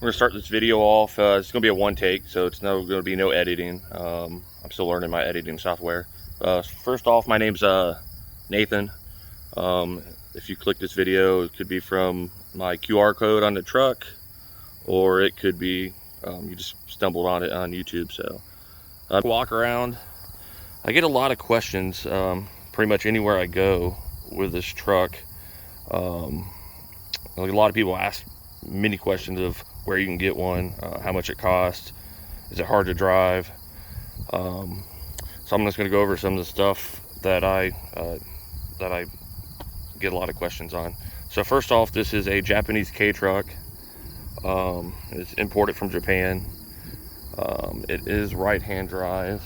We're gonna start this video off. It's gonna be a one take, so it's gonna be no editing. I'm still learning my editing software. First off, my name's Nathan. If you click this video, it could be from my QR code on the truck, or it could be you just stumbled on it on YouTube. So walk around. I get a lot of questions pretty much anywhere I go with this truck. A lot of people ask many questions of where you can get one, how much it costs, is it hard to drive. So I'm just going to go over some of the stuff that I get a lot of questions on. So first off, this is a Japanese Kei truck. It's imported from Japan. It is right-hand drive,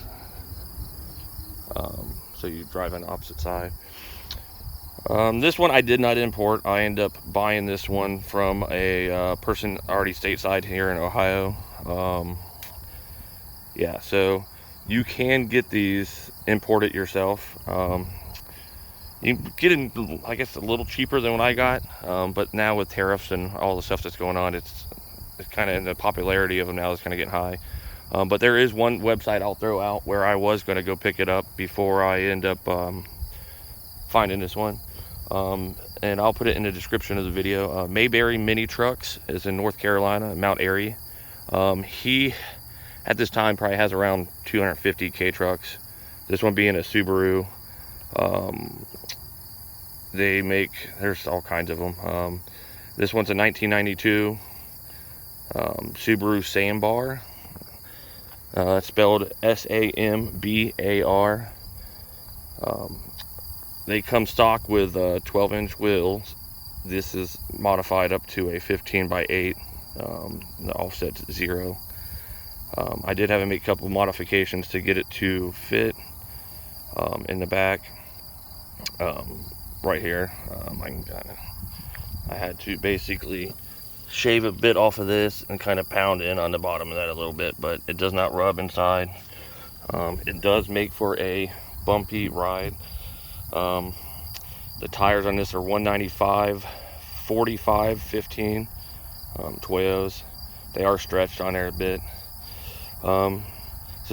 so you drive on the opposite side. This one I did not import. I ended up buying this one from a person already stateside here in Ohio. Yeah, so you can get these imported yourself. You can get them, I guess, a little cheaper than what I got, but now with tariffs and all the stuff that's going on, it's kind of, the popularity of them now is kind of getting high. But there is one website I'll throw out where I was going to go pick it up before I end up finding this one. And I'll put it in the description of the video. Mayberry Mini Trucks is in North Carolina, Mount Airy. He, at this time, probably has around 250 K trucks. This one being a Subaru. They make, there's all kinds of them. This one's a 1992 Subaru Sambar. It's spelled S-A-M-B-A-R. They come stock with 12-inch wheels. This is modified up to a 15x8. The offset's 0. I did have to make a couple modifications to get it to fit in the back. Right here, I had to basically shave a bit off of this and kind of pound in on the bottom of that a little bit, but it does not rub inside. It does make for a bumpy ride. The tires on this are 195 45 15 Toyos. They are stretched on there a bit. So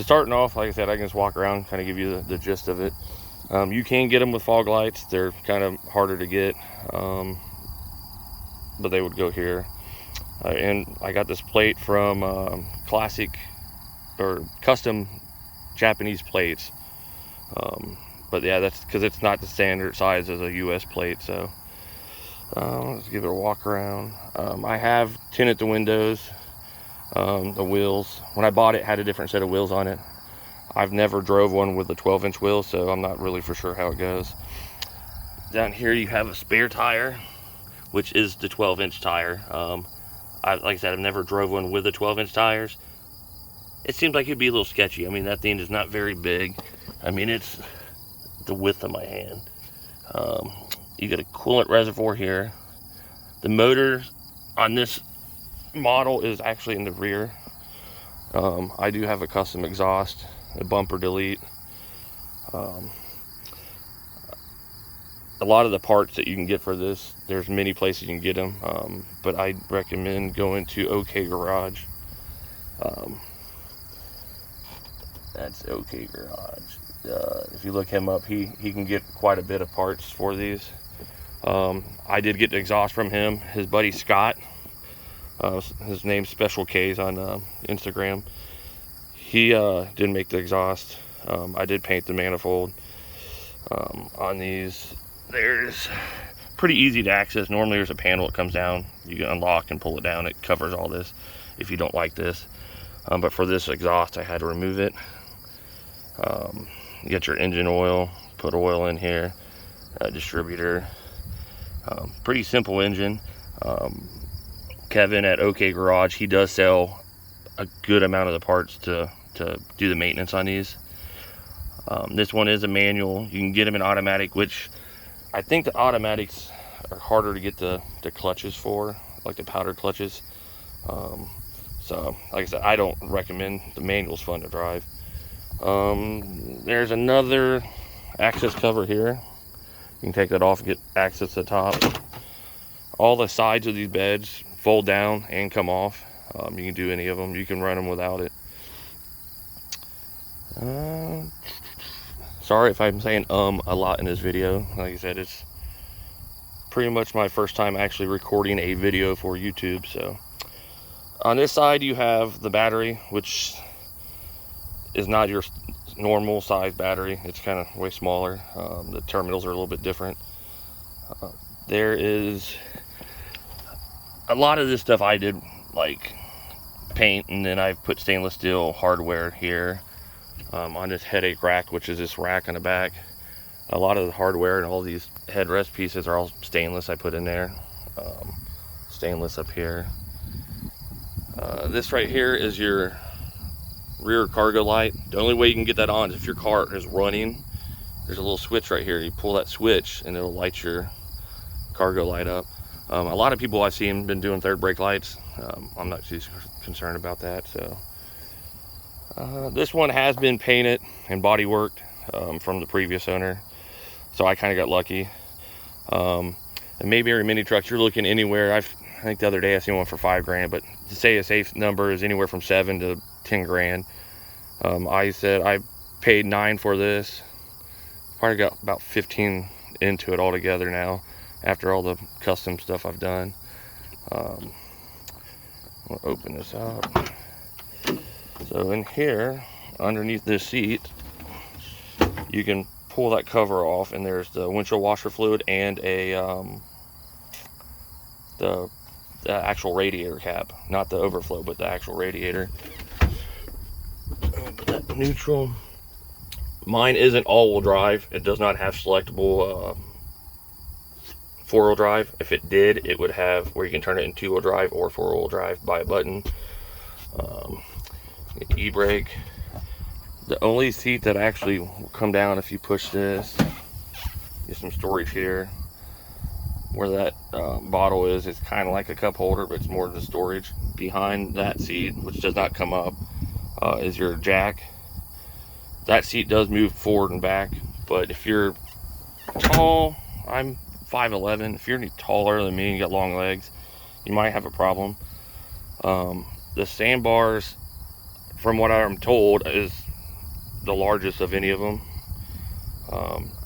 starting off, like I said, I can just walk around, kind of give you the gist of it. You can get them with fog lights. They're kind of harder to get, but they would go here. And I got this plate from classic or custom Japanese plates. But yeah, that's because it's not the standard size as a US plate. So let's give it a walk around. I have tinted the windows. The wheels, when I bought it, had a different set of wheels on it. I've never drove one with a 12-inch wheel, so I'm not really for sure how it goes. Down here you have a spare tire, which is the 12-inch tire. Like I said, I've never drove one with the 12-inch tires. It seems like it'd be a little sketchy. I mean, that thing is not very big. I mean, it's the width of my hand. You got a coolant reservoir here. The motor on this model is actually in the rear. I do have a custom exhaust, a bumper delete. A lot of the parts that you can get for this, there's many places you can get them, but I recommend going to Kei Garage. That's Kei Garage. If you look him up, he can get quite a bit of parts for these. I did get the exhaust from him. His buddy Scott, his name's Special K's on Instagram. He did make the exhaust. I did paint the manifold on these. There's pretty easy to access. Normally there's a panel that comes down. You can unlock and pull it down. It covers all this if you don't like this. But for this exhaust, I had to remove it. You get your engine oil, put oil in here, distributor. Pretty simple engine. Kevin at Kei Garage, he does sell a good amount of the parts to do the maintenance on these. This one is a manual. You can get them in automatic, which I think the automatics are harder to get the clutches for, like the powder clutches. So like I said, I don't recommend the manual's fun to drive. There's another access cover here. You can take that off and get access to the top. All the sides of these beds fold down and come off. You can do any of them. You can run them without it. Sorry if I'm saying a lot in this video. Like I said, it's pretty much my first time actually recording a video for YouTube. So on this side you have the battery, which is not your normal size battery. It's kind of way smaller. The terminals are a little bit different. There is a lot of this stuff I did, like paint, and then I've put stainless steel hardware here on this headache rack, which is this rack on the back. A lot of the hardware and all these headrest pieces are all stainless I put in there. Stainless up here. This right here is your rear cargo light. The only way you can get that on is if your car is running. There's a little switch right here. You pull that switch and it'll light your cargo light up. A lot of people I've seen been doing third brake lights. I'm not too concerned about that. So this one has been painted and body worked from the previous owner, so I kind of got lucky. And Mayberry mini trucks, you're looking anywhere. I think the other day I seen one for $5 grand, but to say a safe number is anywhere from 7 to 10 grand. I said I paid 9 for this. Probably got about 15 into it altogether now, after all the custom stuff I've done. I'll open this up. So in here, underneath this seat, you can pull that cover off, and there's the windshield washer fluid and a the actual radiator cap, not the overflow, but the actual radiator. Put that neutral. Mine isn't all-wheel drive. It does not have selectable four-wheel drive. If it did, it would have where you can turn it in two-wheel drive or four-wheel drive by a button. E-brake. The only seat that actually will come down if you push this, get some storage here. Where that bottle is, it's kind of like a cup holder, but it's more the storage. Behind that seat, which does not come up, is your jack. That seat does move forward and back, but if you're tall, I'm 5'11", if you're any taller than me and you got long legs, you might have a problem. The sandbars, from what I'm told, is the largest of any of them.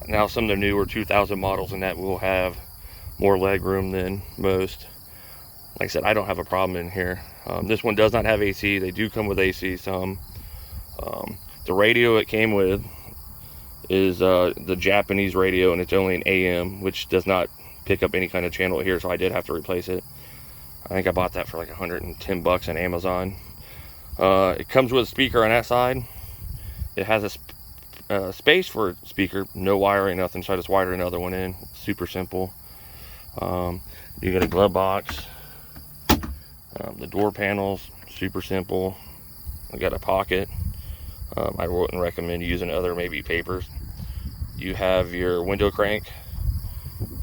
Now some of the newer 2000 models and that will have more leg room than most. Like I said, I don't have a problem in here. This one does not have AC. They do come with AC some. The radio it came with is the Japanese radio, and it's only an AM, which does not pick up any kind of channel here, so I did have to replace it. I think I bought that for like 110 bucks on Amazon. It comes with a speaker on that side. It has a space for a speaker, no wiring, nothing, so I just wired another one in. Super simple. You get a glove box. The door panels, super simple. I got a pocket. I wouldn't recommend using other maybe papers. You have your window crank,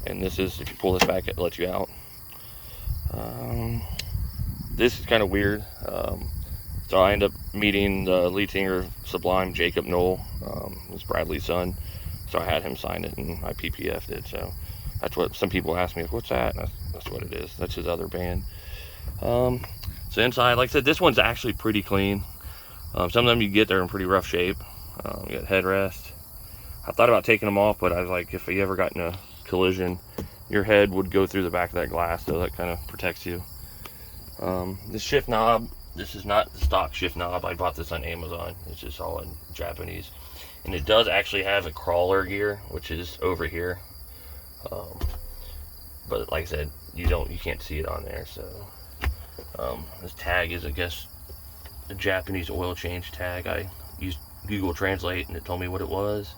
and this is, if you pull this back, it lets you out. This is kind of weird. So I ended up meeting the lead singer of Sublime, Jacob Knoll. It's Bradley's son. So I had him sign it, and I PPF'd it. So that's what some people ask me, what's that? And that's what it is. That's his other band. So inside, like I said, this one's actually pretty clean. Some of them you get, they're in pretty rough shape. You got headrest. I thought about taking them off, but I was like, if you ever got in a collision, your head would go through the back of that glass, so that kind of protects you. This shift knob, this is not the stock shift knob. I bought this on Amazon. It's just all in Japanese. And it does actually have a crawler gear, which is over here. But like I said, you can't see it on there. So this tag is, I guess, a Japanese oil change tag. I used Google Translate and it told me what it was.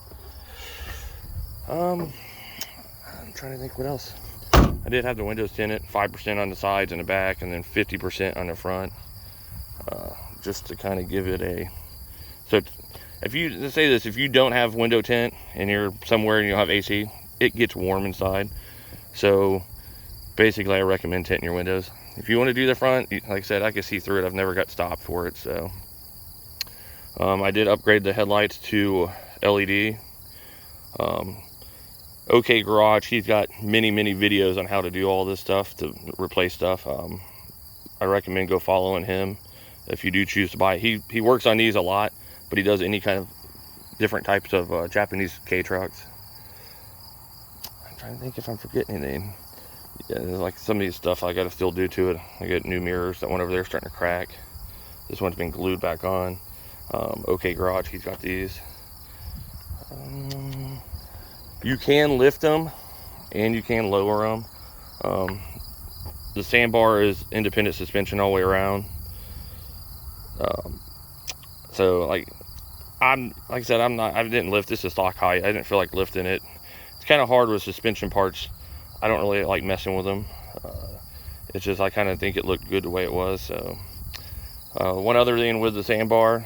I'm trying to think what else. I did have the windows tinted, 5% on the sides and the back, and then 50% on the front, just to kind of give it a. So if you, let's say this, if you don't have window tint and you're somewhere and you don't have AC, it gets warm inside. So basically I recommend tinting your windows. If you want to do the front, like I said, I can see through it. I've never got stopped for it. So I did upgrade the headlights to LED. Kei Garage, he's got many videos on how to do all this stuff, to replace stuff. I recommend go following him if you do choose to buy it. He works on these a lot, but he does any kind of different types of Japanese Kei trucks. I'm trying to think if I'm forgetting anything. Yeah, like some of these stuff I gotta still do to it. I got new mirrors. That one over there starting to crack. This one's been glued back on. Kei Garage, he's got these. You can lift them and you can lower them. The Sambar is independent suspension all the way around. So like I said, I didn't lift this to stock height. I didn't feel like lifting it. It's kind of hard with suspension parts. I don't really like messing with them. It's just I kind of think it looked good the way it was. So one other thing with the Sambar,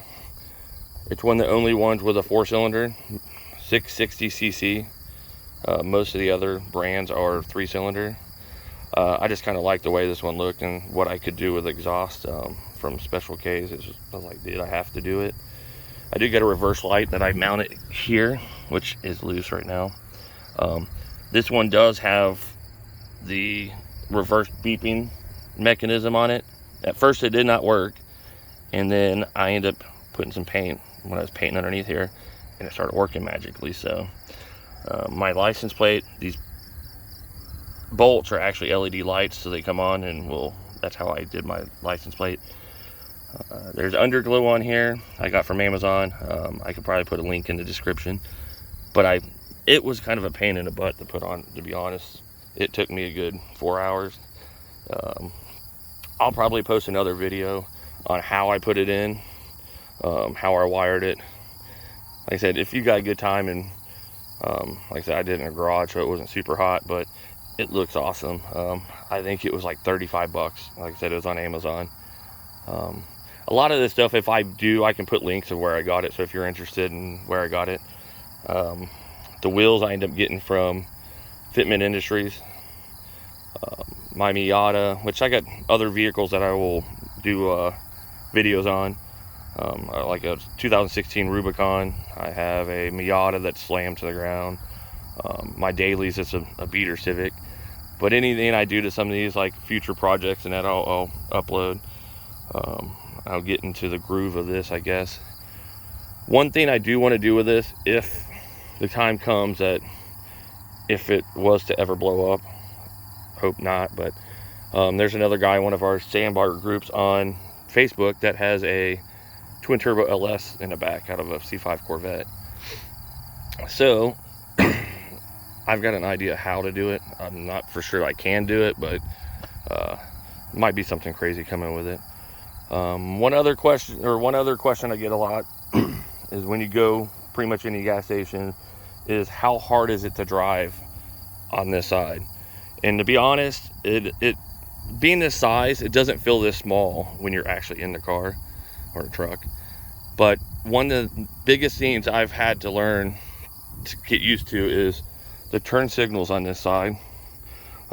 it's one of the only ones with a 4-cylinder, 660cc. Most of the other brands are 3-cylinder. I just kind of like the way this one looked and what I could do with exhaust from Special K's. I was like, did I have to do it? I do get a reverse light that I mounted here, which is loose right now. This one does have the reverse beeping mechanism on it. At first it did not work, and then I ended up putting some paint when I was painting underneath here, and it started working magically. So my license plate, these bolts are actually LED lights, so they come on and that's how I did my license plate. There's underglow on here I got from Amazon. I could probably put a link in the description, but it was kind of a pain in the butt to put on, to be honest. It took me a good 4 hours. I'll probably post another video on how I put it in, how I wired it. Like I said, if you got a good time, and like I said, I did it in a garage, so it wasn't super hot, but it looks awesome. I think it was like 35 bucks. Like I said, it was on Amazon. A lot of this stuff, if I do, I can put links of where I got it, so if you're interested in where I got it. The wheels I end up getting from Fitment Industries. My Miata, which I got other vehicles that I will do videos on, like a 2016 Rubicon. I have a Miata that's slammed to the ground. My dailies, it's a beater Civic. But anything I do to some of these, like future projects and that, I'll upload. I'll get into the groove of this, I guess. One thing I do want to do with this, if the time comes that if it was to ever blow up, hope not, but there's another guy in one of our Sambar groups on Facebook that has a twin turbo LS in the back out of a C5 Corvette. So I've got an idea how to do it. I'm not for sure I can do it, but might be something crazy coming with it. One other question I get a lot is when you go pretty much any gas station, is how hard is it to drive on this side? And to be honest, it being this size, it doesn't feel this small when you're actually in the car or a truck. But one of the biggest things I've had to learn to get used to is the turn signals on this side.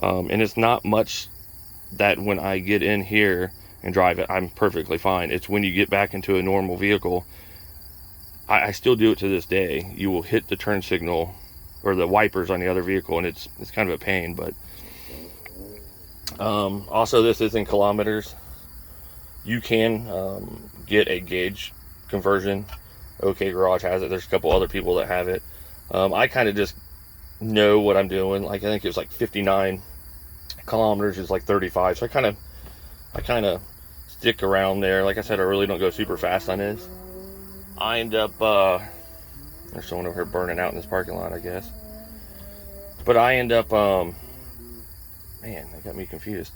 And it's not much that when I get in here and drive it, I'm perfectly fine. It's when you get back into a normal vehicle, I still do it to this day. You will hit the turn signal or the wipers on the other vehicle, and it's kind of a pain. But also, this is in kilometers. You can get a gauge conversion. Kei Garage has it. There's a couple other people that have it. I kind of just know what I'm doing. Like, I think it was like 59 kilometers is like 35. So I kind of stick around there. Like I said, I really don't go super fast on this. I end up there's someone over here burning out in this parking lot, I guess. But I end up man, that got me confused.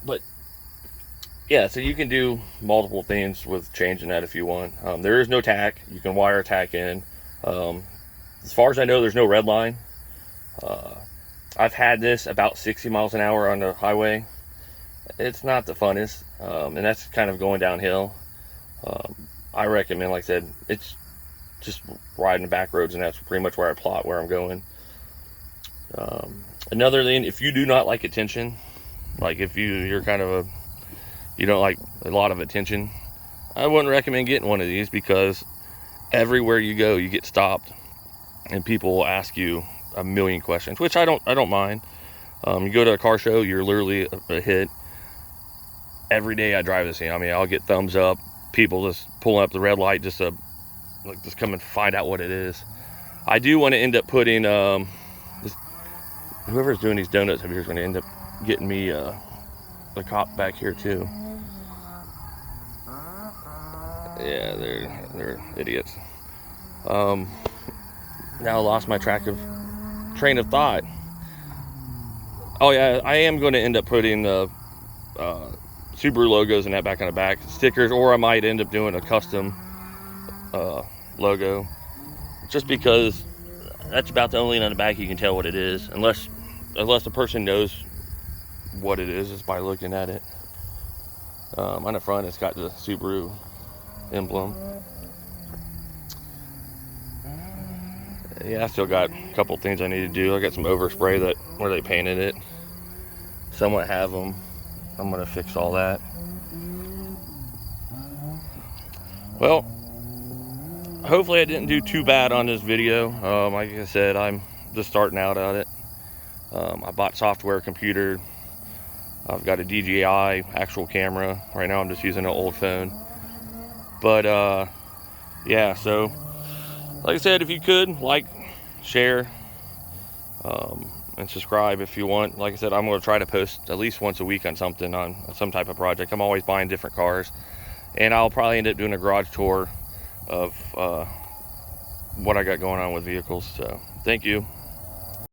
But yeah, so you can do multiple things with changing that if you want. There is no tack. You can wire a tack in. As far as I know, there's no red line. I've had this about 60 miles an hour on the highway. It's not the funnest, and that's kind of going downhill. I recommend, like I said, it's just riding the back roads, and that's pretty much where I plot where I'm going. Another thing, if you do not like attention, like if you're kind of you don't like a lot of attention, I wouldn't recommend getting one of these, because everywhere you go, you get stopped, and people will ask you a million questions, which I don't mind. You go to a car show, you're literally a hit. Every day I drive this thing, I mean, I'll get thumbs up, people just pulling up the red light just to like just come and find out what it is. I do want to end up putting whoever's doing these donuts over here is going to end up getting me a cop back here too. Yeah, they're idiots. Now I lost my train of thought. Oh yeah, I am going to end up putting the Subaru logos and that back on the back, stickers, or I might end up doing a custom logo, just because that's about the only thing on the back you can tell what it is, unless the person knows what it is just by looking at it. On the front it's got the Subaru emblem. Yeah, I still got a couple things I need to do. I got some overspray that where they painted it. Someone have them. I'm gonna fix all that. Well, hopefully I didn't do too bad on this video. Like I said, I'm just starting out at it. I bought software, computer. I've got a DJI actual camera. Right now I'm just using an old phone. But yeah, so like I said, if you could like, share, and subscribe if you want. Like I said, I'm going to try to post at least once a week on something, on some type of project. I'm always buying different cars, and I'll probably end up doing a garage tour of what I got going on with vehicles. So thank you.